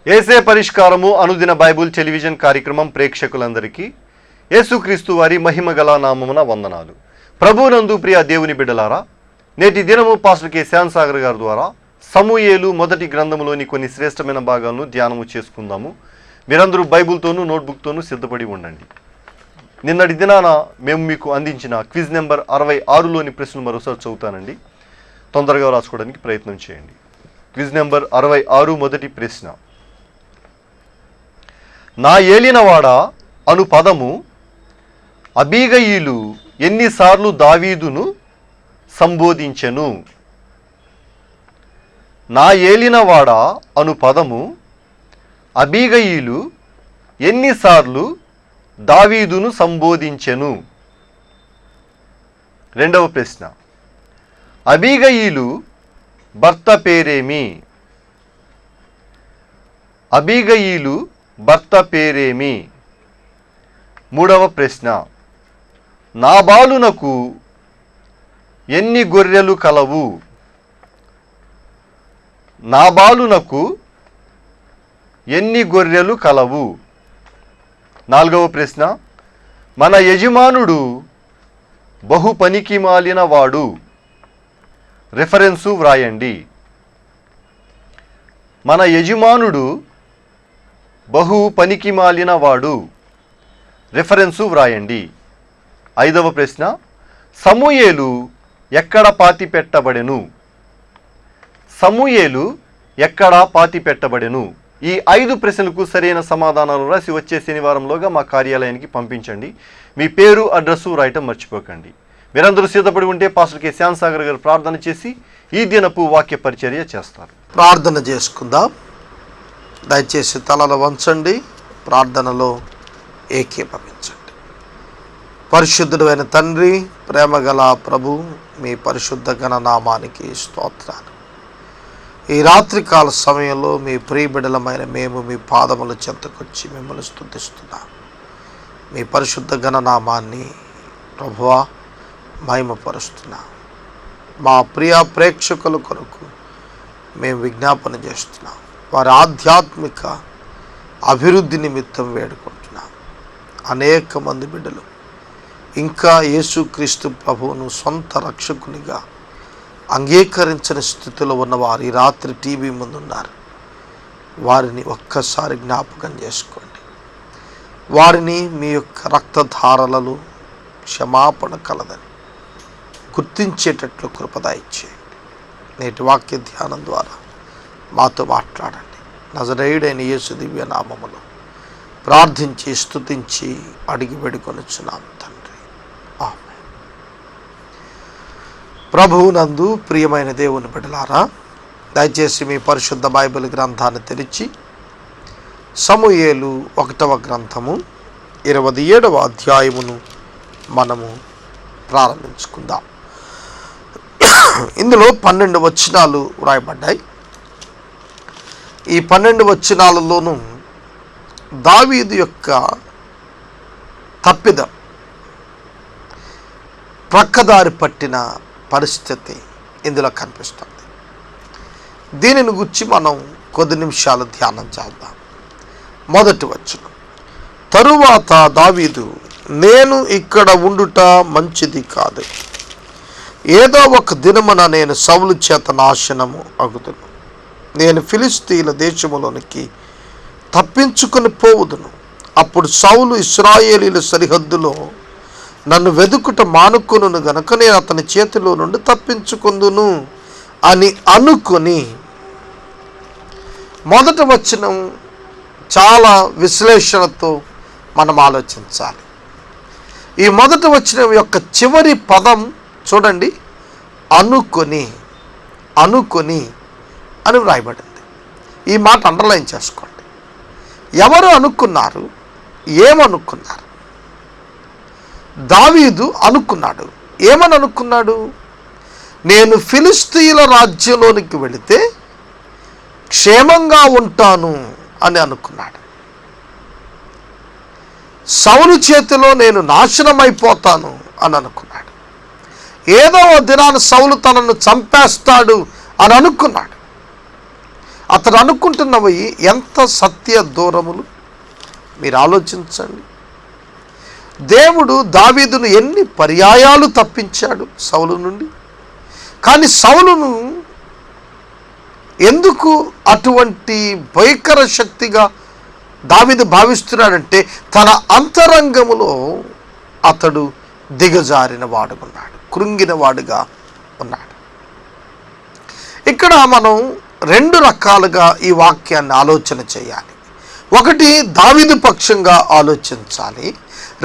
ఏసే పరిష్కారము అనుదిన Bible television కార్యక్రమం ప్రేక్షకులందరికీ యేసుక్రీస్తు వారి మహిమగల నామమున వందనాలు. ప్రభువునందు ప్రియ దేవుని బిడ్డలారా, నేటి దినము పాస్టర్ కె శ్యామ్ సాగర్ గారి ద్వారా సమూయేలు మొదటి గ్రంథములోని కొన్ని శ్రేష్టమైన భాగాలను ధ్యానము చేసుకుందాము. మీరందరూ బైబుల్తోనూ నోట్బుక్తోనూ సిద్ధపడి ఉండండి. నిన్నటి దినాన మేము మీకు అందించిన క్విజ్ నెంబర్ 66లోని ప్రశ్నలు మరోసారి చదువుతానండి. తొందరగా రాసుకోవడానికి ప్రయత్నం చేయండి. క్విజ్ నెంబర్ 66 మొదటి ప్రశ్న. నా ఏలినవాడా అను పదము అబీగయీలు ఎన్నిసార్లు దావీదును సంబోధించెను? నా ఏలినవాడా అను పదము అబీగయీలు ఎన్నిసార్లు దావీదును సంబోధించెను? రెండవ ప్రశ్న. అబీగయీలు భర్త పేరేమి? అబీగయీలు భర్త పేరేమి? మూడవ ప్రశ్న. నాబాలునకు ఎన్ని గొర్రెలు కలవు? నాబాలునకు ఎన్ని గొర్రెలు కలవు? నాలుగవ ప్రశ్న. మన యజమానుడు బహు పనికి మాలిన వాడు. రిఫరెన్సు వ్రాయండి. మన యజమానుడు బహు పనికి మాలిన వాడు. రిఫరెన్సు వ్రాయండి. ఐదవ ప్రశ్న. సమూయేలు ఎక్కడ పాతిపెట్టబడెను? సమూయేలు ఎక్కడ పాతిపెట్టబడెను? ఈ 5 ప్రశ్నలకు సరైన సమాధానాలు రాసి వచ్చే శనివారంలోగా మా కార్యాలయానికి పంపించండి. మీ పేరు, అడ్రస్సు రాయటం మర్చిపోకండి. మీరందరూ సిద్ధపడి ఉంటే పాస్టర్ కె శ్యామ్ సాగర్ గారు ప్రార్థన చేసి ఈ దినపు వాక్య పరిచర్య చేస్తారు. ప్రార్థన చేసుకుందాం. దయచేసి తలలు వంచండి, ప్రార్థనలో ఏకీభవించండి. పరిశుద్ధుడైన తండ్రి, ప్రేమగల ప్రభు, మీ పరిశుద్ధ గణనామానికి స్తోత్రాలు. ఈ రాత్రికాల సమయంలో మీ ప్రియబిడలమైన మేము మీ పాదముల చెంతకొచ్చి మిమ్మల్ని స్తుతిస్తున్నాం. మీ పరిశుద్ధ గణనామాన్ని ప్రభువా మహిమపరుస్తున్నాం. మా ప్రియ ప్రేక్షకుల కొరకు మేము విజ్ఞాపన చేస్తున్నాం. వారి ఆధ్యాత్మిక అభివృద్ధి నిమిత్తం వేడుకుంటున్నాం. అనేక మంది బిడ్డలు ఇంకా యేసుక్రీస్తు ప్రభువును సొంత రక్షకునిగా అంగీకరించని స్థితిలో ఉన్నవారు ఈ రాత్రి టీవీ ముందున్నారు. వారిని ఒక్కసారి జ్ఞాపకం చేసుకోండి. వారిని మీ యొక్క రక్తధారలలో క్షమాపణ కలదని గుర్తించేటట్లు కృపదయచేయండి. నేటి వాక్య ధ్యానం ద్వారా మాతో మాట్లాడండి. నజరేయుడైన యేసు దివ్య నామములో ప్రార్థించి స్తుతించి అడిగి వేడుకొనుచున్నాం తండ్రి, ఆమేన్. ప్రభువునందు ప్రియమైన దేవుని బిడ్డలారా, దయచేసి మీ పరిశుద్ధ బైబిల్ గ్రంథాన్ని తెరిచి సమూయేలు 1వ గ్రంథము 27వ అధ్యాయమును మనము ప్రారంభించుకుందాం. ఇందులో 12 వచనాలు వ్రాయబడ్డాయి. ఈ 12 వచనాలలోనూ దావీదు యొక్క తప్పిదం, ప్రక్కదారి పట్టిన పరిస్థితి ఇందులో కనిపిస్తుంది. దీనిని గురించి మనం కొద్ది నిమిషాలు ధ్యానం చేద్దాం. మొదటి వచనం. తరువాత దావీదు, నేను ఇక్కడ ఉండుట మంచిది కాదు. ఏదో ఒక దినమున నేను సౌలు చేత నాశనము అగుదును. నేను ఫిలిస్తీన్ల దేశములోనికి తప్పించుకొని పోవుదును. అప్పుడు సౌలు ఇశ్రాయేలీల సరిహద్దులో నన్ను వెదుకుట మానుకొనును గనుక నేను అతని చేతిలో నుండి తప్పించుకుందును అని అనుకొని. మొదటి వచనం చాలా విశ్లేషణతో మనం ఆలోచించాలి. ఈ మొదటి వచనం యొక్క చివరి పదం చూడండి, అనుకొని. అనుకొని అని వ్రాయబడింది. ఈ మాట అండర్లైన్ చేసుకోండి. ఎవరు అనుకున్నారు? ఏమనుకున్నారు? దావీదు అనుకున్నాడు. ఏమని అనుకున్నాడు? నేను ఫిలిస్తీయుల రాజ్యంలోనికి వెళితే క్షేమంగా ఉంటాను అని అనుకున్నాడు. సౌలు చేతిలో నేను నాశనమైపోతాను అని అనుకున్నాడు. ఏదో దినాన సౌలు తనను చంపేస్తాడు అని అనుకున్నాడు. అతడు అనుకుంటున్నవి ఎంత సత్య దూరములు మీరు ఆలోచించండి. దేవుడు దావీదును ఎన్ని పర్యాయాలు తప్పించాడు సౌలు నుండి. కానీ సౌలును ఎందుకు అటువంటి భయంకర శక్తిగా దావీదు భావిస్తున్నాడంటే తన అంతరంగములో అతడు దిగజారిన వాడుగా ఉన్నాడు, కృంగిన వాడుగా ఉన్నాడు. ఇక్కడ మనం రెండు రకాలుగా ఈ వాక్యాన్ని ఆలోచన చేయాలి. ఒకటి దావీదు పక్షంగా ఆలోచించాలి,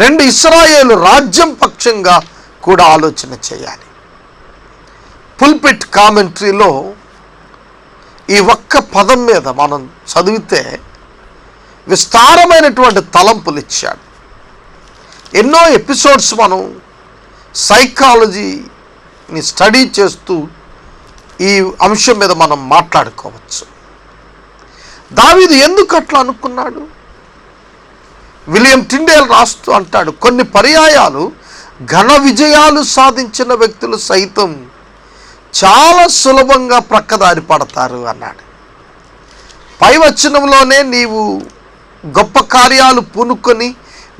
రెండు ఇశ్రాయేలు రాజ్యం పక్షంగా కూడా ఆలోచన చేయాలి. పుల్పిట్ కామెంటరీలో ఈ ఒక్క పదం మీద మనం చదివితే విస్తారమైనటువంటి తలంపులు ఇచ్చాడు. ఎన్నో ఎపిసోడ్స్ మనం సైకాలజీని స్టడీ చేస్తూ ఈ అంశం మీద మనం మాట్లాడుకోవచ్చు. దావీదు ఎందుకు అట్లా అనుకున్నాడు? విలియం టిండేల్ రాస్తూ అంటాడు, కొన్ని పర్యాయాలు ఘన విజయాలు సాధించిన వ్యక్తులు సైతం చాలా సులభంగా ప్రక్కదారి పడతారు అన్నాడు. పై వచనంలోనే నీవు గొప్ప కార్యాలు పూనుకొని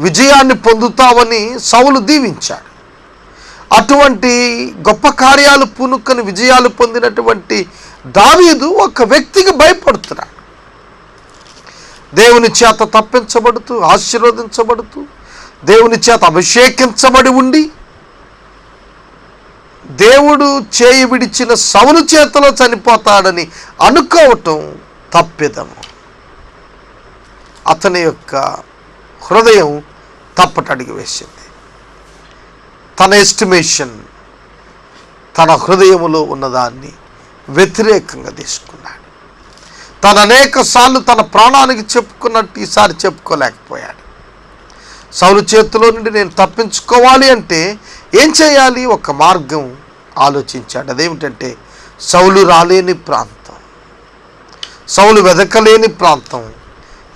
విజయాన్ని పొందుతావని సౌలు దీవించాడు. అటువంటి గొప్ప కార్యాలు పూనుకొని విజయాలు పొందినటువంటి దావీదు ఒక వ్యక్తికి భయపడుతున్నాడు. దేవుని చేత తప్పించబడుతూ, ఆశీర్వదించబడుతూ, దేవుని చేత అభిషేకించబడి ఉండి దేవుడు చేయి విడిచిన సౌలు చేతిలో చనిపోతాడని అనుకోవటం తప్పిదము. అతని యొక్క హృదయం తప్పటడుగు వేసింది. తన ఎస్టిమేషన్, తన హృదయములో ఉన్నదాన్ని వ్యతిరేకంగా తీసుకున్నాడు. తను అనేక సార్లు తన ప్రాణానికి చెప్పుకున్నట్టు ఈసారి చెప్పుకోలేకపోయాడు. సౌలు చేతిలో నుండి నేను తప్పించుకోవాలి అంటే ఏం చేయాలి? ఒక మార్గం ఆలోచించాడు. అదేమిటంటే సౌలు రాలేని ప్రాంతం, సౌలు వెదకలేని ప్రాంతం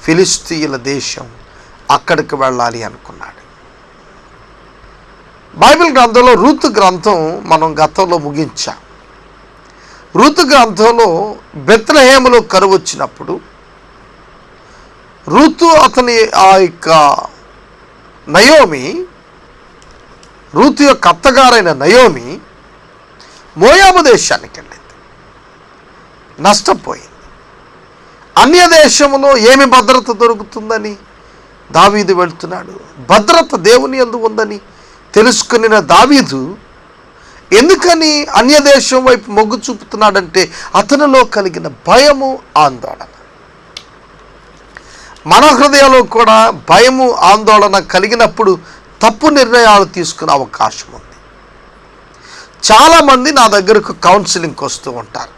ఫిలిస్తీయుల దేశం, అక్కడికి వెళ్ళాలి అనుకున్నాడు. బైబిల్ గ్రంథంలో రూతు గ్రంథం మనం గతంలో ముగించాం. రూతు గ్రంథంలో బెత్లెహేములో కరువు వచ్చినప్పుడు రూతు అతని ఆ యొక్క నయోమి, రూతు యొక్క అత్తగారైన నయోమి మోయాబు దేశానికి వెళ్ళింది, నష్టపోయింది. అన్య దేశంలో ఏమి భద్రత దొరుకుతుందని దావీదు వెళ్తున్నాడు. భద్రత దేవుని యందు ఉందని తెలుసుకున్న దావీదు ఎందుకని అన్య దేశం వైపు మొగ్గు చూపుతున్నాడంటే అతనిలో కలిగిన భయము, ఆందోళన. మన హృదయంలో కూడా భయము, ఆందోళన కలిగినప్పుడు తప్పు నిర్ణయాలు తీసుకునే అవకాశం ఉంది. చాలామంది నా దగ్గరకు కౌన్సిలింగ్కి వస్తూ ఉంటారు.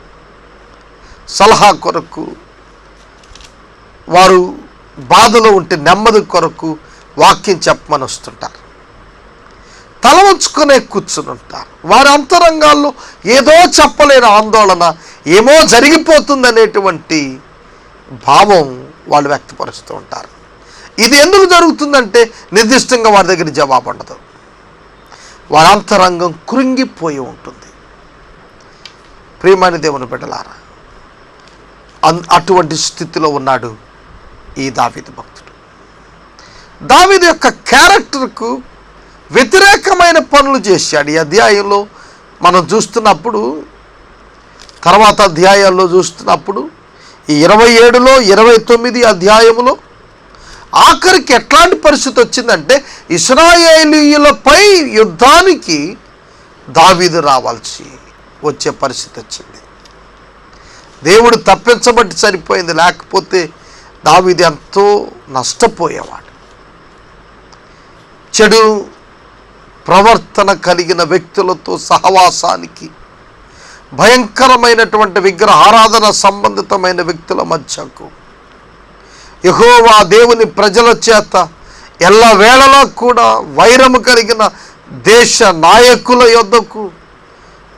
సలహా కొరకు, వారు బాధలో ఉంటే నెమ్మది కొరకు వాక్యం చెప్పమని వస్తుంటారు. తల ఉంచుకునే కూర్చుని ఉంటారు. వారి అంతరంగాల్లో ఏదో చెప్పలేని ఆందోళన, ఏమో జరిగిపోతుందనేటువంటి భావం వాళ్ళు వ్యక్తపరుస్తూ ఉంటారు. ఇది ఎందుకు జరుగుతుందంటే నిర్దిష్టంగా వారి దగ్గర జవాబు ఉండదు. వారి అంతరంగం కృంగిపోయి ఉంటుంది. ప్రియమైన దేవుని బిడ్డలారా, అటువంటి స్థితిలో ఉన్నాడు ఈ దావీదు భక్తుడు. దావీదు యొక్క క్యారెక్టర్కు వ్యతిరేకమైన పనులు చేశాడు. ఈ అధ్యాయంలో మనం చూస్తున్నప్పుడు, తర్వాత అధ్యాయాల్లో చూస్తున్నప్పుడు, ఈ 27లో 29 అధ్యాయములో ఆఖరికి ఎట్లాంటి పరిస్థితి వచ్చిందంటే ఇశ్రాయేలీయులపై యుద్ధానికి దావీదు రావాల్సి వచ్చే పరిస్థితి వచ్చింది. దేవుడు తప్పించబట్టి సరిపోయింది, లేకపోతే దావీదు ఎంతో నష్టపోయేవాడు. చెడు ప్రవర్తన కలిగిన వ్యక్తులతో సహవాసానికి, భయంకరమైనటువంటి విగ్రహారాధన సంబంధితమైన వ్యక్తుల మధ్యకు, యెహోవా దేవుని ప్రజల చేత ఎల్లవేళలా కూడా వైరము కలిగిన దేశ నాయకుల యొద్దకు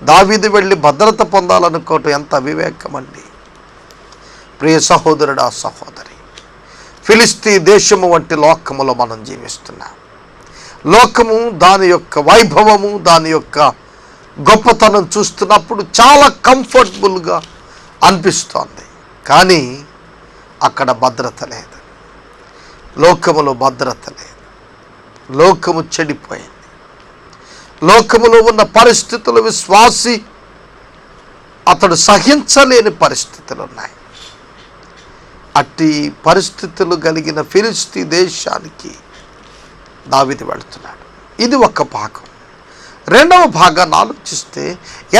దావీదు వెళ్ళి భద్రత పొందాలనుకోవటం ఎంత అవివేకం అండి. ప్రియ సహోదరుడా, సహోదరి, ఫిలిస్తీ దేశము వంటి లోకములో మనం జీవిస్తున్నాం. లోకము దాని యొక్క వైభవము, దాని యొక్క గొప్పతనం చూస్తున్నప్పుడు చాలా కంఫర్టబుల్గా అనిపిస్తోంది. కానీ అక్కడ భద్రత లేదు, లోకములో భద్రత లేదు. లోకము చెడిపోయింది. లోకములో ఉన్న పరిస్థితులు విశ్వాసి అతడు సహించలేని పరిస్థితులు ఉన్నాయి. అట్టి పరిస్థితులు కలిగిన ఫిలిష్తీ దేశానికి దావీదు వెళుతున్నాడు. ఇది ఒక భాగం. రెండవ భాగాన్ని ఆలోచిస్తే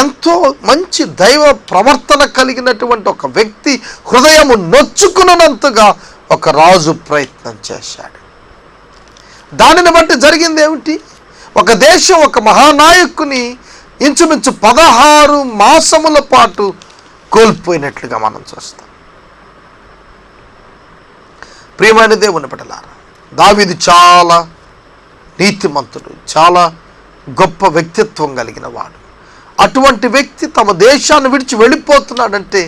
ఎంతో మంచి దైవ ప్రవర్తన కలిగినటువంటి ఒక వ్యక్తి హృదయము నొచ్చుకున్నంతగా ఒక రాజు ప్రయత్నం చేశాడు. దానిని బట్టి జరిగింది ఏమిటి? ఒక దేశం ఒక మహానాయకుని ఇంచుమించు 16 మాసముల పాటు కోల్పోయినట్లుగా మనం చూస్తాం. ప్రియమైన దేవుని బిడ్డలారా, దావీదు చాలా నీతిమంతుడు, చాలా గొప్ప వ్యక్తిత్వం కలిగిన వాడు. అటువంటి వ్యక్తి తమ దేశాన్ని విడిచి వెళ్ళిపోతున్నాడంటే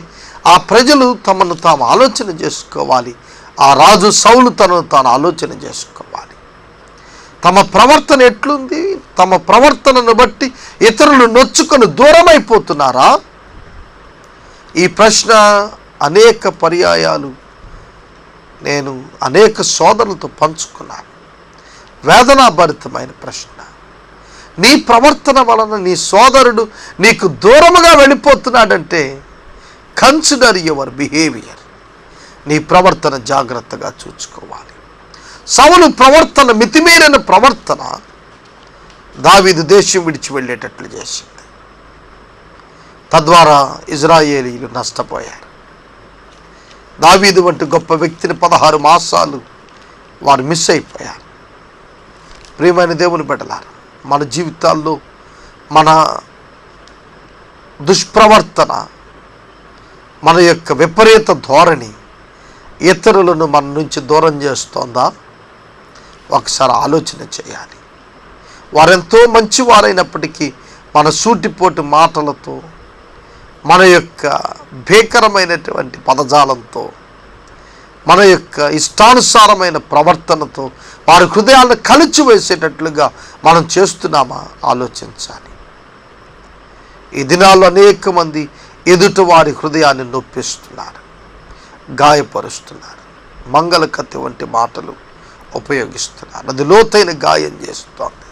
ఆ ప్రజలు తమను తాము ఆలోచన చేసుకోవాలి. ఆ రాజు సౌలు తనను తాను ఆలోచన చేసుకోవాలి. తమ ప్రవర్తన ఎట్లుంది? తమ ప్రవర్తనను బట్టి ఇతరులు నొచ్చుకొని దూరం అయిపోతున్నారా? ఈ ప్రశ్న అనేక పర్యాయాలు నేను అనేక సోదరులతో పంచుకున్నాను. వేదనాభరితమైన ప్రశ్న. నీ ప్రవర్తన వలన నీ సోదరుడు నీకు దూరముగా వెళ్ళిపోతున్నాడంటే కన్సిడర్ యువర్ బిహేవియర్. నీ ప్రవర్తన జాగ్రత్తగా చూసుకోవాలి. సౌలు ప్రవర్తన, మితిమీరిన ప్రవర్తన దావీదు దేశం విడిచి వెళ్ళేటట్లు చేసింది. తద్వారా ఇజ్రాయేలీలు నష్టపోయారు. దావీదు వంటి గొప్ప వ్యక్తిని 16 మాసాలు వారు మిస్ అయిపోయారు. ప్రియమైన దేవుని బిడ్డలారా, మన జీవితాల్లో మన దుష్ప్రవర్తన, మన యొక్క విపరీత ధోరణి ఇతరులను మన నుంచి దూరం చేస్తోందా? ఒకసారి ఆలోచన చేయాలి. వారెంతో మంచివారైనప్పటికీ మన సూటిపోటు మాటలతో, మన యొక్క భీకరమైనటువంటి పదజాలంతో, మన యొక్క ఇష్టానుసారమైన ప్రవర్తనతో వారి హృదయాలను కలిచివేసేటట్లుగా మనం చేస్తున్నామా ఆలోచించాలి. ఈ దినాల్లో అనేక మంది ఎదుటి వారి హృదయాన్ని నొప్పిస్తున్నారు, గాయపరుస్తున్నారు, మంగళ కత్తి వంటి మాటలు ఉపయోగిస్తున్నారు. అది లోతైన గాయం చేస్తోంది.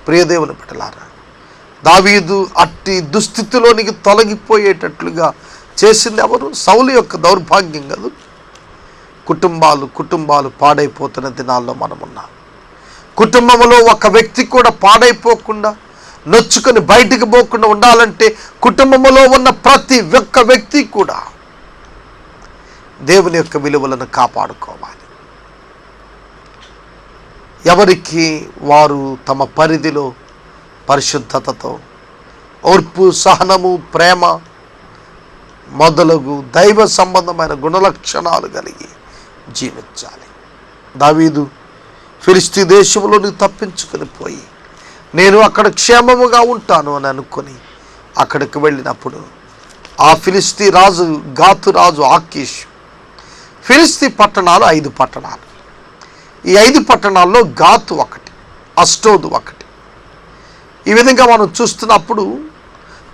ప్రియదేవుని బిడ్డలారా, దావీదు అట్టి దుస్థితిలోనికి తొలగిపోయేటట్లుగా చేసింది ఎవరు? సౌలు యొక్క దౌర్భాగ్యం కాదు. కుటుంబాలు పాడైపోతున్న దినాల్లో మనమున్నాం. కుటుంబంలో ఒక వ్యక్తి కూడా పాడైపోకుండా, నొచ్చుకొని బయటికి పోకుండా ఉండాలంటే కుటుంబంలో ఉన్న ప్రతి ఒక్క వ్యక్తి కూడా దేవుని యొక్క విలువలను కాపాడుకోవాలి. ఎవరికి వారు తమ పరిధిలో పరిశుద్ధతతో, ఓర్పు, సహనము, ప్రేమ మొదలగు దైవ సంబంధమైన గుణలక్షణాలు కలిగి జీవించాలి. దావీదు ఫిలిష్తీ దేశంలోని తప్పించుకొని పోయి నేను అక్కడ క్షేమముగా ఉంటాను అని అనుకొని అక్కడికి వెళ్ళినప్పుడు ఆ ఫిలిష్తీ రాజు, గాతు రాజు ఆకీష్, ఫిలిష్తీ పట్టణాలు 5 పట్టణాలు. ఈ 5 పట్టణాల్లో గాతు ఒకటి, అష్టోదు ఒకటి. ఈ విధంగా మనం చూస్తున్నప్పుడు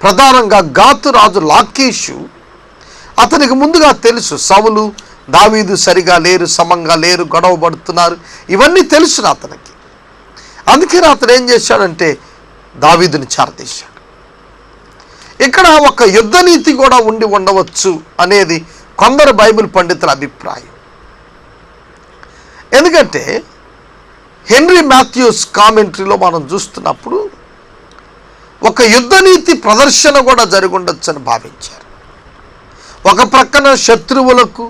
ప్రధానంగా గాతు రాజు లాకీషు, అతనికి ముందుగా తెలుసు సౌలు దావీదు సరిగా లేరు, సమంగా లేరు, గొడవ పడుతున్నారు, ఇవన్నీ తెలుసు అతనికి. అందుకని అతను ఏం చేశాడంటే దావీదుని చేరదీశాడు. ఇక్కడ ఒక యుద్ధ నీతి కూడా ఉండవచ్చు అనేది కొందరు బైబిల్ పండితుల అభిప్రాయం. ఎందుకంటే హెన్రీ మాథ్యూస్ కామెంటరీలో మనం చూస్తున్నప్పుడు ఒక యుద్ధ నీతి ప్రదర్శన కూడా జరిగి ఉండొచ్చు అని భావించారు. ఒక ప్రక్కన శత్రువులకు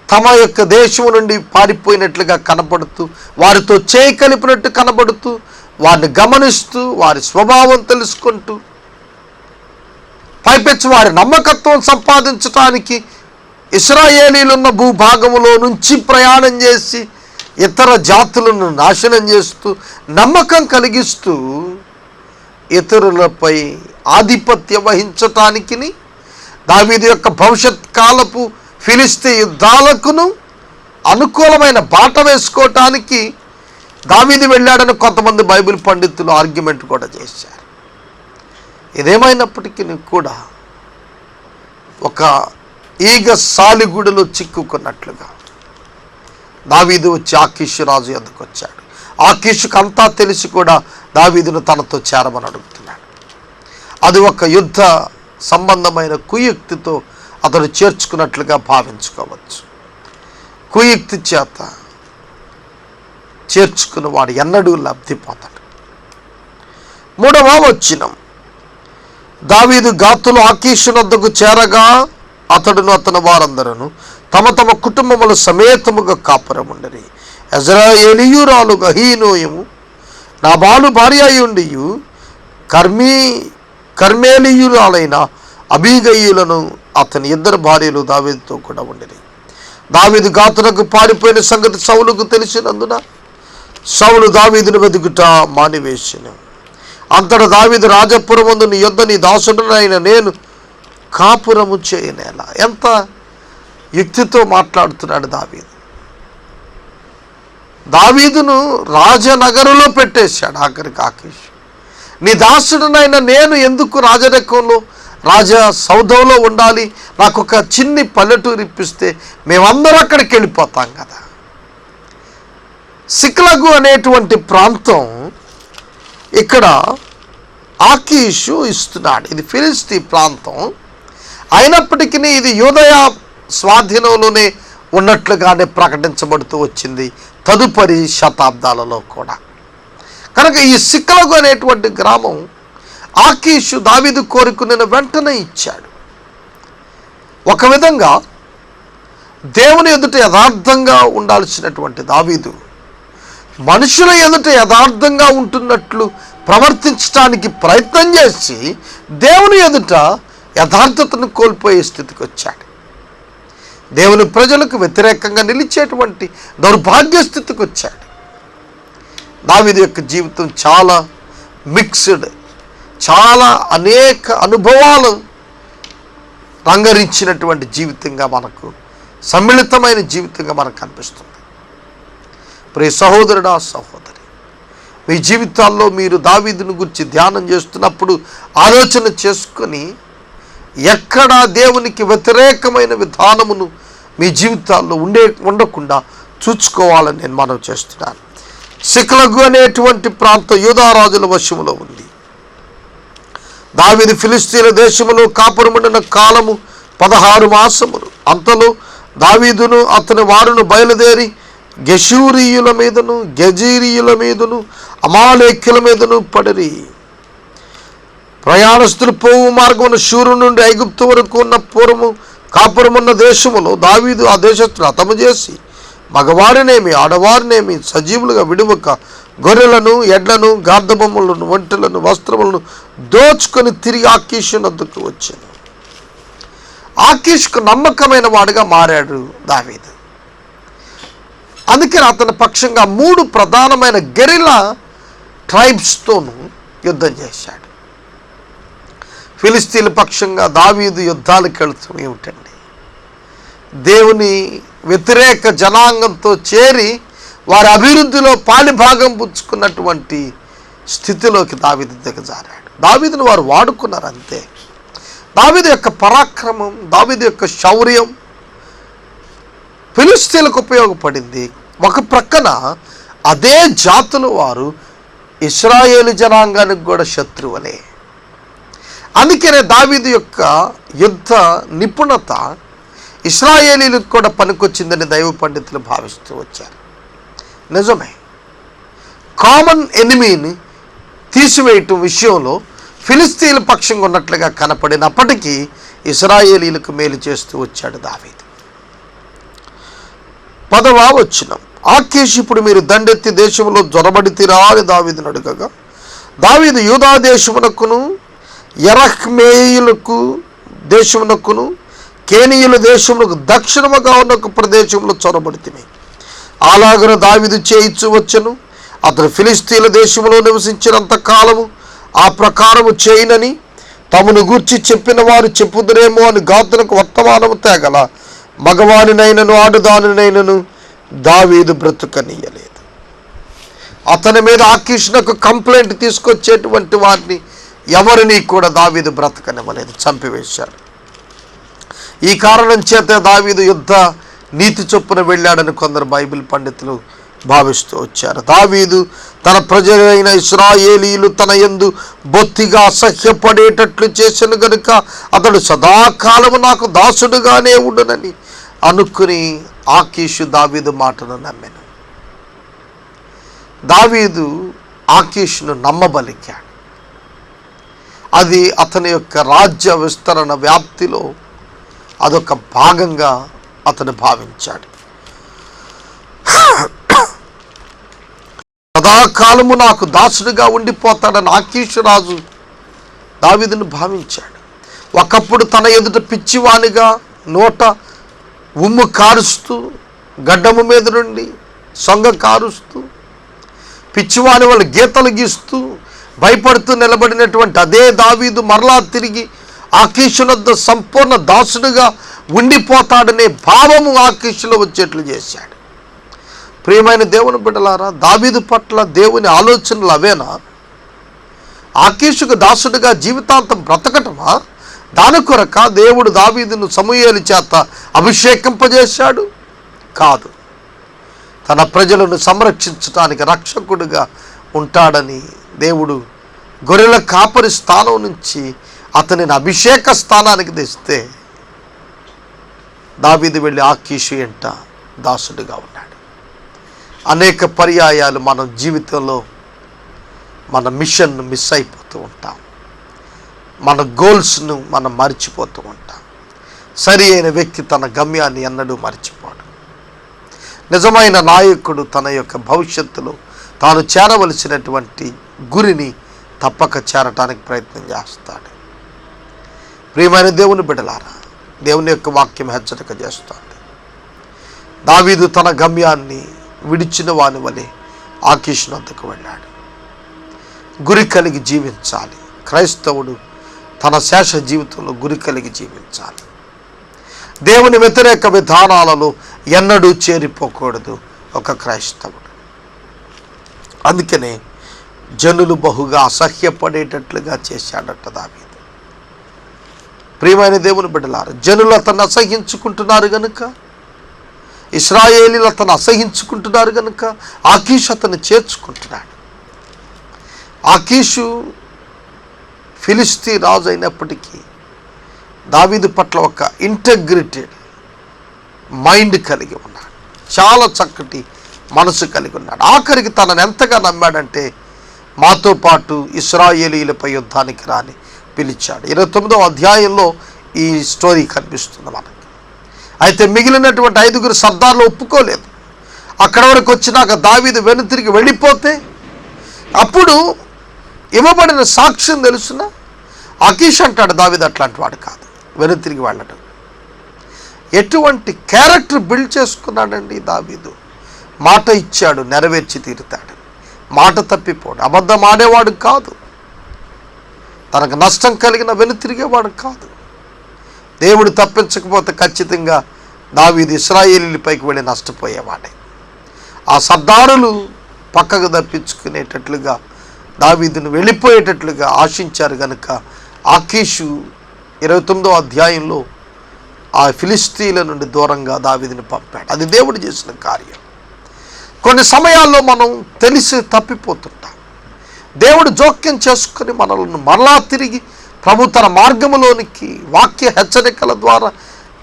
తమ యొక్క దేశం నుండి పారిపోయినట్లుగా కనపడుతూ, వారితో చేయి కలిపినట్టు కనబడుతూ, వారిని గమనిస్తూ, వారి స్వభావం తెలుసుకుంటూ, పైపెచ్చు వారి నమ్మకత్వం సంపాదించడానికి ఇశ్రాయేలీలున్న భూభాగములో నుంచి ప్రయాణం చేసి ఇతర జాతులను నాశనం చేస్తూ, నమ్మకం కలిగిస్తూ, ఇతరులపై ఆధిపత్యం వహించటానికి దావీదు యొక్క భవిష్యత్ కాలపు ఫిలిష్తీ యుద్ధాలకును అనుకూలమైన బాట వేసుకోవటానికి దావీదు వెళ్ళాడని కొంతమంది బైబిల్ పండితులు ఆర్గ్యుమెంట్ కూడా చేశారు. ఇదేమైనప్పటికీ కూడా ఒక ఈగ సాలిగూడులో చిక్కుకున్నట్లుగా దావీదు వచ్చి ఆకీషు రాజు ఎద్దకు వచ్చాడు. ఆకీషుకు అంతా తెలిసి కూడా దావీదును తనతో చేరమని అడుగుతున్నాడు. అది ఒక యుద్ధ సంబంధమైన కుయుక్తితో అతడు చేర్చుకున్నట్లుగా భావించుకోవచ్చు. కుయుక్తి చేత చేర్చుకున్న వాడు ఎన్నడూ లబ్ధి పొందడు. 3వ వచనం, దావీదు గాతులు ఆకీషు వద్దకు చేరగా అతడును అతని వారందరూ తమ తమ కుటుంబముల సమేతముగా కాపురముండరి. యెజ్రెయేలీయురాలు అహీనోయము నాబాలు భార్య అయ్యుండియు కర్మేలీయురాలైన అబీగయీలను అతని 2 భార్యలు దావీదుతో కూడా ఉండిరి. దావీదు గాతునకు పారిపోయిన సంగతి సౌలుకు తెలిసినందున సౌలు దావీదును వెతుకుట మానివేసెను. అంతటా దావీదు రాజపురమందు నీ యొద్ద నీ దాసుడనైన నేను కాపురము చేయనేలా. ఎంత యుక్తితో మాట్లాడుతున్నాడు దావీదు. దావీదును రాజనగరులో పెట్టేశాడు. ఆఖరికి ఆకీషు, నీ దాసుడనైన నేను ఎందుకు రాజరకంలో రాజ సౌధంలో ఉండాలి? నాకు ఒక చిన్ని పల్లెటూరు ఇప్పిస్తే మేమందరం అక్కడికి వెళ్ళిపోతాం కదా. సిక్లగు అనేటువంటి ప్రాంతం ఇక్కడ ఆకీషు ఇస్తున్నాడు. ఇది ఫిలిస్తీ ప్రాంతం అయినప్పటికీ ఇది యూదయ స్వాధీనంలోనే ఉన్నట్లుగానే ప్రకటించబడుతూ వచ్చింది తదుపరి శతాబ్దాలలో కూడా. కనుక ఈ సిక్లగు అనేటువంటి గ్రామం ఆకీషు దావీదు కోరుకున్న వెంటనే ఇచ్చాడు. ఒక విధంగా దేవుని ఎదుట యథార్థంగా ఉండాల్సినటువంటి దావీదు మనుషుల ఎదుట యథార్థంగా ఉంటున్నట్లు ప్రవర్తించడానికి ప్రయత్నం చేసి దేవుని ఎదుట యథార్థతను కోల్పోయే స్థితికి వచ్చాడు. దేవుని ప్రజలకు వ్యతిరేకంగా నిలిచేటువంటి దౌర్భాగ్య స్థితికి వచ్చాడు. దావీదు యొక్క జీవితం చాలా మిక్స్డ్, చాలా అనేక అనుభవాలు రంగరించినటువంటి జీవితంగా మనకు, సమ్మిళితమైన జీవితంగా మనకు కనిపిస్తుంది. ప్రియ సహోదరుడా, సహోదరి, మీ జీవితాల్లో మీరు దావీదును గురించి ధ్యానం చేస్తున్నప్పుడు ఆలోచన చేసుకొని ఎక్కడా దేవునికి వ్యతిరేకమైన విధానమును మీ జీవితాల్లో ఉండకుండా చూసుకోవాలని నేను మనవి చేస్తున్నాను. సిక్లగు అనేటువంటి ప్రాంతం యూదా రాజుల వశములో ఉంది. దావీదు ఫిలిస్తీన్ల దేశములో కాపురముండిన కాలము 16 మాసములు. అంతలో దావీదును అతని వారును బయలుదేరి గెషూరీయుల మీదను గెజీరీయుల మీదను అమాలేక్యుల మీదను పడిరి. ప్రయాణస్తులు పోవు మార్గమున షూరు నుండి ఐగుప్తు వరకు ఉన్న పూర్వము కాపురమున్న దేశములో దావీదు ఆ దేశస్తులు హతము చేసి మగవారినేమి ఆడవారినేమి సజీవులుగా విడువక గొర్రెలను, ఎడ్లను, గార్ధబొమ్మలను, ఒంటెలను, వస్త్రములను దోచుకొని తిరిగి ఆకీషు వద్దకు వచ్చాను. ఆకీషుకు నమ్మకమైన వాడుగా మారాడు దావీదు. అందుకని అతని పక్షంగా 3 ప్రధానమైన గెరిల్లా ట్రైబ్స్తోనూ యుద్ధం చేశాడు. ఫిలిస్తీన్ల పక్షంగా దావీదు యుద్ధాలకు వెళుతూ ఏమిటండి, దేవుని వ్యతిరేక జనాంగంతో చేరి వారి అభివృద్ధిలో పాలిభాగం పుచ్చుకున్నటువంటి స్థితిలోకి దావీదు దిగజారాడు. దావీదును వారు వాడుకున్నారు అంతే. దావీదు యొక్క పరాక్రమం, దావీదు యొక్క శౌర్యం ఫిలిస్తీన్లకు ఉపయోగపడింది. ఒక ప్రక్కన అదే జాతుల వారు ఇశ్రాయేలు జనాంగానికి కూడా శత్రువులే. అందుకనే దావీదు యొక్క యుద్ధ నిపుణత ఇశ్రాయేలీలకు కూడా పనికొచ్చిందని దైవ పండితులు భావిస్తూ వచ్చారు. నిజమే, కామన్ ఎనిమీని తీసివేయటం విషయంలో ఫిలిస్తీన్ల పక్షంగా ఉన్నట్లుగా కనపడినప్పటికీ ఇశ్రాయేలీలకు మేలు చేస్తూ వచ్చాడు దావీదు. 10వ వచనం, ఆకీషు ఇప్పుడు మీరు దండెత్తి దేశంలో జొరబడితిరా అని దావీదును అడగగా, దావీదు యూదా దేశమునకును యెరహ్మెయేయులకు దేశమునకును కేనీయుల దేశమునకు దక్షిణముగా ఉన్న ఒక ప్రదేశంలో చొరబడితిని. అలాగన దావీదు చేయిచ్చు వచ్చెను. అతను ఫిలిస్తీన్ల దేశంలో నివసించినంత కాలము ఆ ప్రకారము చేయనని తమను గూర్చి చెప్పిన వారు చెప్పుదురేమో అని గాతునకు వర్తమానము తేగల మగవానినైనను ఆడుదానినైనను దావీదు బ్రతుకనీయలేదు. అతని మీద ఆకీషునకు కంప్లైంట్ తీసుకొచ్చేటువంటి వారిని ఎవరిని కూడా దావీదు బ్రతకనివ్వలేదు, చంపివేశాడు. ఈ కారణం చేత దావీదు యుద్ధ నీతి చొప్పున వెళ్ళాడని కొందరు బైబిల్ పండితులు భావిస్తూ వచ్చారు. దావీదు తన ప్రజలైన ఇశ్రాయేలీలు తన యందు బొత్తిగా అసహ్యపడేటట్లు చేసిన గనుక అతడు సదాకాలము నాకు దాసుడుగానే ఉండునని అనుకుని ఆకీషు దావీదు మాటను నమ్మెను. దావీదు ఆకీషును నమ్మబలికాడు. అది అతని యొక్క రాజ్య విస్తరణ వ్యాప్తిలో అదొక భాగంగా అతను భావించాడు. సదాకాలము నాకు దాసుడిగా ఉండిపోతాడని ఆకీషు రాజు దావీదును భావించాడు. ఒకప్పుడు తన ఎదుట పిచ్చివానిగా నోట ఉమ్ము కారుస్తూ గడ్డము మీద నుండి సొంగ కారుస్తూ పిచ్చివాని వాళ్ళు గీతలు గీస్తూ భయపడుతూ నిలబడినటువంటి అదే దావీదు మరలా తిరిగి ఆకీషునొద్ద సంపూర్ణ దాసుడుగా ఉండిపోతాడనే భావము ఆకీషులో వచ్చేట్లు చేశాడు. ప్రియమైన దేవుని బిడ్డలారా, దావీదు పట్ల దేవుని ఆలోచనలు అవేనా? ఆకీషుకు దాసుడుగా జీవితాంతం బ్రతకటమా? దాని కొరక దేవుడు దావీదును సమూయేలు చేత అభిషేకింపజేశాడు? కాదు. తన ప్రజలను సంరక్షించడానికి రక్షకుడుగా ఉంటాడని దేవుడు గొర్రెల కాపరి స్థానం నుంచి అతనిని అభిషేక స్థానానికి తెస్తే దావీదు వెళ్ళి ఆకీషు ఎంట దాసుడిగా ఉన్నాడు. అనేక పర్యాయాలు మన జీవితంలో మన మిషన్ను మిస్ అయిపోతూ ఉంటాం. మన గోల్స్ను మనం మర్చిపోతూ ఉంటాం. సరి అయిన వ్యక్తి తన గమ్యాన్ని ఎన్నడూ మర్చిపోడు. నిజమైన నాయకుడు తన యొక్క భవిష్యత్తులో తాను చేరవలసినటువంటి గురిని తప్పక చేరటానికి ప్రయత్నం చేస్తాడు. ప్రియమైన దేవుని బిడ్డలారా, దేవుని యొక్క వాక్యం హెచ్చరిక చేస్తుంది. దావీదు తన గమ్యాన్ని విడిచిన వాని వలె ఆకీషు వద్దకు వెళ్ళాడు. గురి కలిగి జీవించాలి. క్రైస్తవుడు తన శేష జీవితంలో గురి కలిగి జీవించాలి. దేవుని వ్యతిరేక విధానాలలో ఎన్నడూ చేరిపోకూడదు ఒక క్రైస్తవుడు. అందుకనే జనులు బహుగా అసహ్యపడేటట్లుగా చేశాడట దావీదు. ప్రియమైన దేవుని బిడ్డలారా, జనులు అతన్ని అసహించుకుంటున్నారు కనుక, ఇశ్రాయేలీలు అతను అసహించుకుంటున్నారు కనుక ఆకీషు అతన్ని చేర్చుకుంటున్నాడు. ఆకీషు ఫిలిస్తీ రాజు అయినప్పటికీ దావీదు పట్ల ఒక ఇంటగ్రిటెడ్ మైండ్ కలిగి ఉన్నాడు. చాలా చక్కటి మనసు కలిగి ఉన్నాడు. ఆఖరికి తనను ఎంతగా నమ్మాడంటే మాతో పాటు ఇశ్రాయేలీలపై యుద్ధానికి రాని పిలిచాడు. 29వ అధ్యాయంలో ఈ స్టోరీ కనిపిస్తుంది మనకి. అయితే మిగిలినటువంటి 5 సర్దార్లు ఒప్పుకోలేదు. అక్కడ వరకు వచ్చినాక దావీదు వెనుతిరిగి వెళ్ళిపోతే అప్పుడు ఇవ్వబడిన సాక్ష్యం తెలుసున ఆకీష్ అంటాడు దావీదు అట్లాంటి వాడు కాదు, వెనుతిరిగి వెళ్ళడం. ఎటువంటి క్యారెక్టర్ బిల్డ్ చేసుకున్నాడండి దావీదు. మాట ఇచ్చాడు, నెరవేర్చి తీరుతాడు. మాట తప్పిపోడు. అబద్ధం ఆడేవాడు కాదు. తనకు నష్టం కలిగిన వెనుతిరిగేవాడు కాదు. దేవుడు తప్పించకపోతే ఖచ్చితంగా దావీదు ఇశ్రాయేలీలపైకి వెళ్ళి నష్టపోయేవాడే. ఆ సర్దారులు పక్కకు తప్పించుకునేటట్లుగా దావీదును వెళ్ళిపోయేటట్లుగా ఆశించారు కనుక ఆకీషు 29వ అధ్యాయంలో ఆ ఫిలిస్తీన్ల నుండి దూరంగా దావీదుని పంపాడు. అది దేవుడు చేసిన కార్యం. కొన్ని సమయాల్లో మనం తెలిసి తప్పిపోతుంటాం. దేవుడు జోక్యం చేసుకుని మనల్ని మరలా తిరిగి ప్రభు తన మార్గములోనికి వాక్య హెచ్చరికల ద్వారా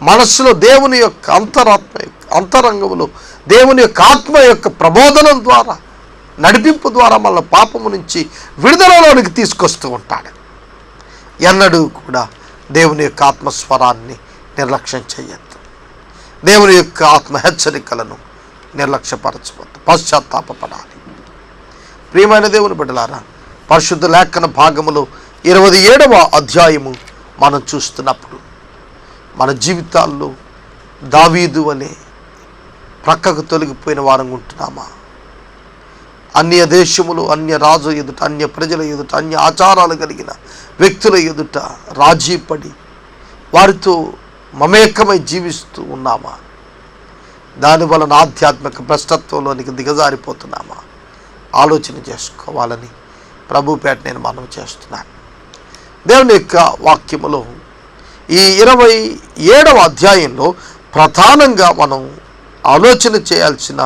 మనస్సులో దేవుని యొక్క అంతరంగములో దేవుని యొక్క ఆత్మ యొక్క ప్రబోధనం ద్వారా నడిపింపు ద్వారా మన పాపము నుంచి విడుదలలోనికి తీసుకొస్తూ ఉంటాడు. ఎన్నడూ కూడా దేవుని యొక్క ఆత్మస్వరాన్ని నిర్లక్ష్యం చేయొద్దు. దేవుని యొక్క ఆత్మ హెచ్చరికలను నిర్లక్ష్యపరచవద్దు. పశ్చాత్తాపడాలి. ప్రియమైన దేవుని బిడ్డలారా, పరిశుద్ధ లేఖన భాగములో 27వ అధ్యాయము మనం చూస్తున్నప్పుడు మన జీవితాల్లో దావీదు వలె ప్రక్కకు తొలగిపోయిన వారం ఉంటున్నామా? అన్య దేశములు, అన్య రాజు ఎదుట, అన్య ప్రజల ఎదుట, అన్య ఆచారాలు కలిగిన వ్యక్తుల ఎదుట రాజీపడి వారితో మమేకమై జీవిస్తూ ఉన్నామా? దానివలన ఆధ్యాత్మిక భ్రష్టత్వంలోనికి దిగజారిపోతున్నామా? ఆలోచన చేసుకోవాలని ప్రభుపేట నేను మనవి చేస్తున్నాను. దేవుని యొక్క వాక్యములో ఈ 27వ అధ్యాయంలో ప్రధానంగా మనం ఆలోచన చేయాల్సిన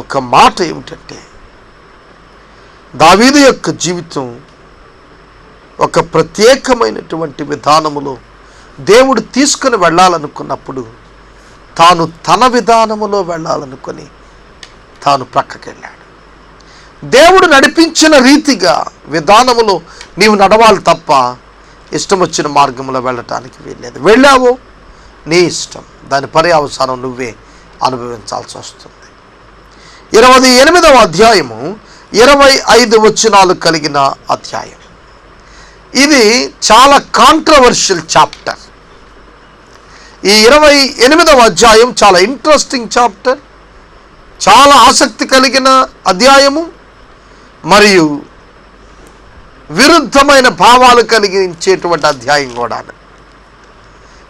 ఒక మాట ఏమిటంటే, దావీదు యొక్క జీవితం ఒక ప్రత్యేకమైనటువంటి విధానములో దేవుడు తీసుకుని వెళ్ళాలనుకున్నప్పుడు తాను తన విధానములో వెళ్ళాలనుకొని తాను ప్రక్కకెళ్ళాడు. దేవుడు నడిపించిన రీతిగా విధానములో నీవు నడవాలి తప్ప ఇష్టం వచ్చిన మార్గంలో వెళ్ళటానికి వీల్లేదు. వెళ్ళావో నీ ఇష్టం, దాని పర్యవసానం నువ్వే అనుభవించాల్సి వస్తుంది. 28వ అధ్యాయము 25 వచనాలు కలిగిన అధ్యాయం. ఇది చాలా కాంట్రవర్షియల్ చాప్టర్. ఈ 28వ అధ్యాయం చాలా ఇంట్రెస్టింగ్ చాప్టర్, చాలా ఆసక్తి కలిగిన అధ్యాయము, మరియు విరుద్ధమైన భావాలు కలిగించేటువంటి అధ్యాయం కూడా.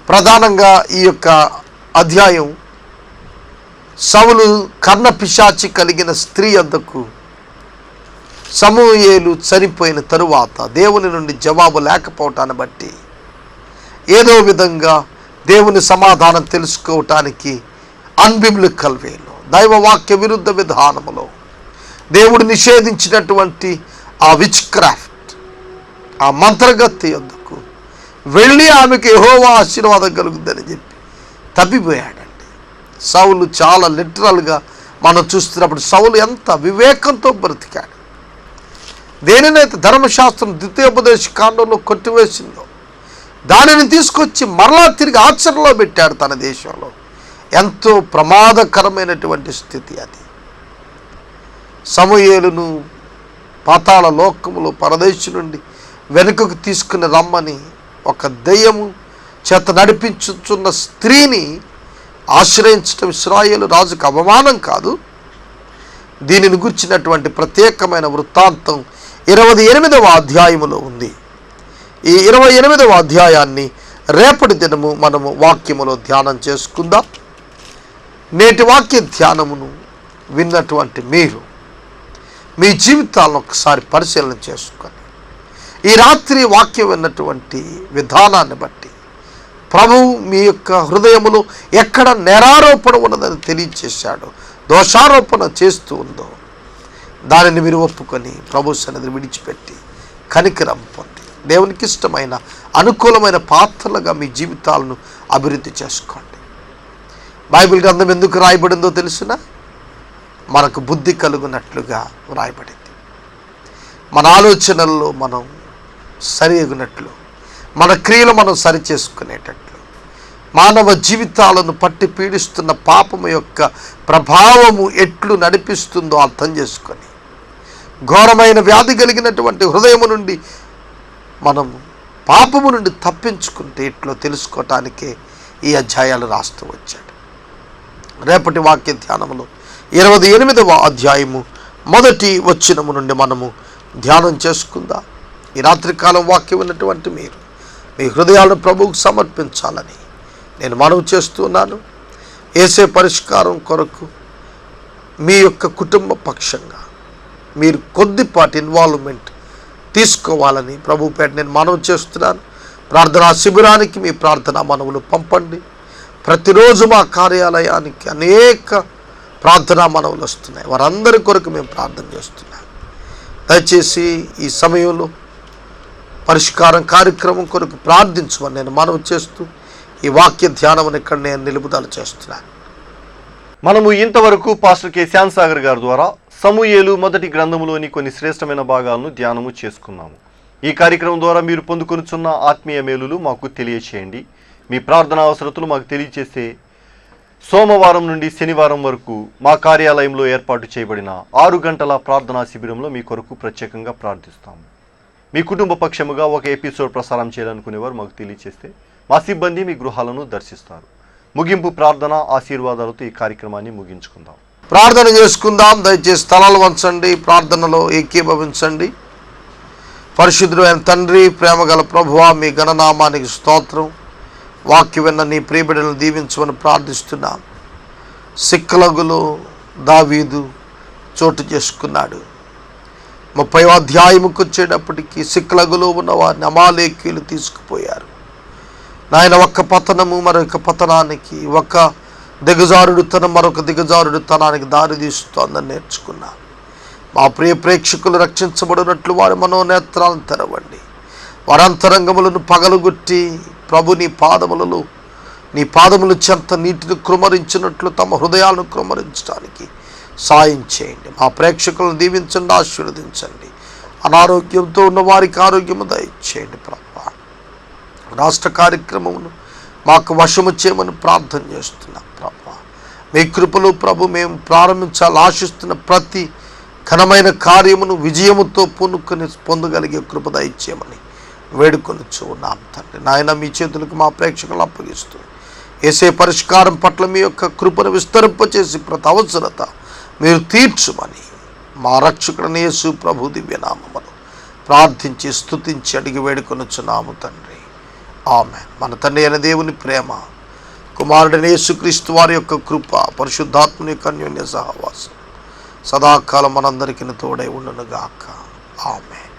ప్రధానంగా ఈ యొక్క అధ్యాయం సౌలు కర్ణపిశాచి కలిగిన స్త్రీ వద్దకు సమూయేలు చనిపోయిన తరువాత దేవుని నుండి జవాబు లేకపోవటాన్ని బట్టి ఏదో విధంగా దేవుని సమాధానం తెలుసుకోవటానికి అన్బిబ్లికల్ వేలో, దైవవాక్య విరుద్ధ విధానములో దేవుడు నిషేధించినటువంటి ఆ విచ్ క్రాఫ్ట్, ఆ మంత్రగత్తె వద్దకు వెళ్ళి ఆమెకు యెహోవా ఆశీర్వాదం కలుగుద్దని చెప్పి తప్పిపోయాడండి. సౌలు చాలా లిటరల్గా మనం చూస్తున్నప్పుడు సౌలు ఎంత వివేకంతో బ్రతికాడు. దేనినైతే ధర్మశాస్త్రం ద్వితీయోపదేశ కాండంలో కొట్టివేసిందో దానిని తీసుకొచ్చి మరలా తిరిగి ఆచరణలో పెట్టాడు తన దేశంలో. ఎంతో ప్రమాదకరమైనటువంటి స్థితి అది. సమూయేలును పాతాళ లోకములో పరదేశం నుండి వెనుకకు తీసుకుని రమ్మని ఒక దెయ్యము చేత నడిపించుచున్న స్త్రీని ఆశ్రయించడం ఇశ్రాయేలు రాజుకు అవమానం కాదు. దీనిని గుర్చినటువంటి ప్రత్యేకమైన వృత్తాంతం 28వ అధ్యాయములో ఉంది. ఈ 28వ అధ్యాయాన్ని రేపటి దినము మనము వాక్యములో ధ్యానం చేసుకుందాం. నేటి వాక్య ధ్యానమును విన్నటువంటి మీరు మీ జీవితాలను ఒకసారి పరిశీలన చేసుకొని ఈ రాత్రి వాక్యం విన్నటువంటి విధానాన్ని బట్టి ప్రభువు మీ యొక్క హృదయములో ఎక్కడ నేరారోపణ ఉన్నదని తెలియచేశాడో, దోషారోపణ చేస్తూ ఉందో దానిని మీరు ఒప్పుకొని ప్రభు సన్నిధిని విడిచిపెట్టి కనికరం పొంది దేవునికి ఇష్టమైన అనుకూలమైన పాత్రలుగా మీ జీవితాలను అభివృద్ధి చేసుకోండి. బైబిల్ గ్రంథం ఎందుకు రాయబడిందో తెలిసిన మనకు బుద్ధి కలుగునట్లుగా వ్రాయబడింది. మన ఆలోచనల్లో మనం సరిగునట్లు, మన క్రియలు మనం సరిచేసుకునేటట్లు, మానవ జీవితాలను పట్టి పీడిస్తున్న పాపము యొక్క ప్రభావము ఎట్లు నడిపిస్తుందో అర్థం చేసుకొని ఘోరమైన వ్యాధి కలిగినటువంటి హృదయము నుండి మనం పాపము నుండి తప్పించుకుంటే ఎట్లో తెలుసుకోవటానికే ఈ అధ్యాయాలు రాస్తూ వచ్చాడు. రేపటి వాక్య ధ్యానములో 28వ అధ్యాయము 1 వచనము నుండి మనము ధ్యానం చేసుకుందాం. ఈ రాత్రికాలం వాక్యం ఉన్నటువంటి మీరు మీ హృదయాలను ప్రభువుకు సమర్పించాలని నేను మనవి చేస్తున్నాను. యేసే పరిష్కారం కొరకు మీ యొక్క కుటుంబ పక్షంగా మీరు కొద్దిపాటి ఇన్వాల్వ్మెంట్ తీసుకోవాలని ప్రభుపేట నేను మనవి చేస్తున్నాను. ప్రార్థనా శిబిరానికి మీ ప్రార్థనా మనవులు పంపండి. ప్రతిరోజు మా కార్యాలయానికి అనేక ప్రార్థనా మనవులు వస్తున్నాయి. వారందరి కొరకు మేము ప్రార్థన చేస్తున్నాం. దయచేసి ఈ సమయంలో పరిష్కారం కార్యక్రమం కొరకు ప్రార్థించమని నేను మనవి చేస్తూ ఈ వాక్య ధ్యానం ఇక్కడ నేను నిలుపుదల చేస్తున్నాను. మనము ఇంతవరకు పాస్టర్ కె శ్యామ్ సాగర్ గారి ద్వారా సమూయేలు మొదటి గ్రంథములోని కొన్ని శ్రేష్టమైన భాగాలను ధ్యానము చేసుకున్నాము. ఈ కార్యక్రమం ద్వారా మీరు పొందుకొనుచున్న ఆత్మీయ మేలులు మాకు తెలియచేయండి. మీ ప్రార్థనా అవసరతలు మాకు తెలియచేస్తే సోమవారం నుండి శనివారం వరకు మా కార్యాలయంలో ఏర్పాటు చేయబడిన 6 గంటల ప్రార్థనా శిబిరంలో మీ కొరకు ప్రత్యేకంగా ప్రార్థిస్తాము. మీ కుటుంబ పక్షముగా ఒక ఎపిసోడ్ ప్రసారం చేయాలనుకునేవారు మాకు తెలియచేస్తే మా సిబ్బంది మీ గృహాలను దర్శిస్తారు. ముగింపు ప్రార్థన ఆశీర్వాదాలతో ఈ కార్యక్రమాన్ని ముగించుకుందాం. ప్రార్థన చేసుకుందాం. దయచేసి స్థలాలు వంచండి, ప్రార్థనలో ఏకీభవించండి. పరిశుద్ధుడైన తండ్రి, ప్రేమగల ప్రభువా, మీ గణనామానికి స్తోత్రం. వాక్యం విన్న నీ ప్రియబిడ్డలను దీవించమని ప్రార్థిస్తున్నాం. సిక్లగులో దావీదు చోటు చేసుకున్నాడు. 30వ అధ్యాయముకు వచ్చేటప్పటికి సిక్లగులో ఉన్న వారిని అమాలేకీయులు తీసుకుపోయారు. నాయన ఒక్క పతనము మరొక పతనానికి, ఒక్క దిగజారుడుతనం మరొక దిగజారుడుతనానికి దారి తీస్తోందని నేర్చుకున్నా. మా ప్రియ ప్రేక్షకులు రక్షించబడినట్లు వారి మనోనేత్రాలను తెరవండి. వారి అంతరంగములను పగలుగొట్టి ప్రభు నీ పాదములు చెంత నీటిని కృమరించినట్లు తమ హృదయాలను కృమరించడానికి సాయం చేయండి. మా ప్రేక్షకులను దీవించండి, ఆశీర్వదించండి. అనారోగ్యంతో ఉన్న వారికి ఆరోగ్యము దయచేయండి ప్రభు. రాష్ట్ర కార్యక్రమమును మాకు వశము చేయమని ప్రార్థన చేస్తున్నాం ప్రభు. మీ కృపలో ప్రభు మేము ప్రారంభించాలి ఆశిస్తున్న ప్రతి ఘనమైన కార్యమును విజయముతో పూనుకొని పొందగలిగే కృప దయచేయమని వేడుకొనుచు ఉన్నాం తండ్రి. నాయన మీ చేతులకు మా ప్రేక్షకులను అప్పగిస్తూ యేసే పరిష్కారం పట్ల మీ యొక్క కృపను విస్తరింపచేసి ప్రతి అవసరత మీరు తీర్చుమని మా రక్షకుడైన యేసు ప్రభు దివ్యనామమును ప్రార్థించి స్తుతించి అడిగి వేడుకొనుచున్నాము తండ్రి. ఆమేన్. మన తండ్రి అయిన దేవుని ప్రేమ, కుమారుడైన యేసుక్రీస్తు వారి యొక్క కృప, పరిశుద్ధాత్మని యొక్క అన్యోన్య సహవాసం సదాకాలం మనందరికీ తోడై ఉండునుగాక. ఆమేన్.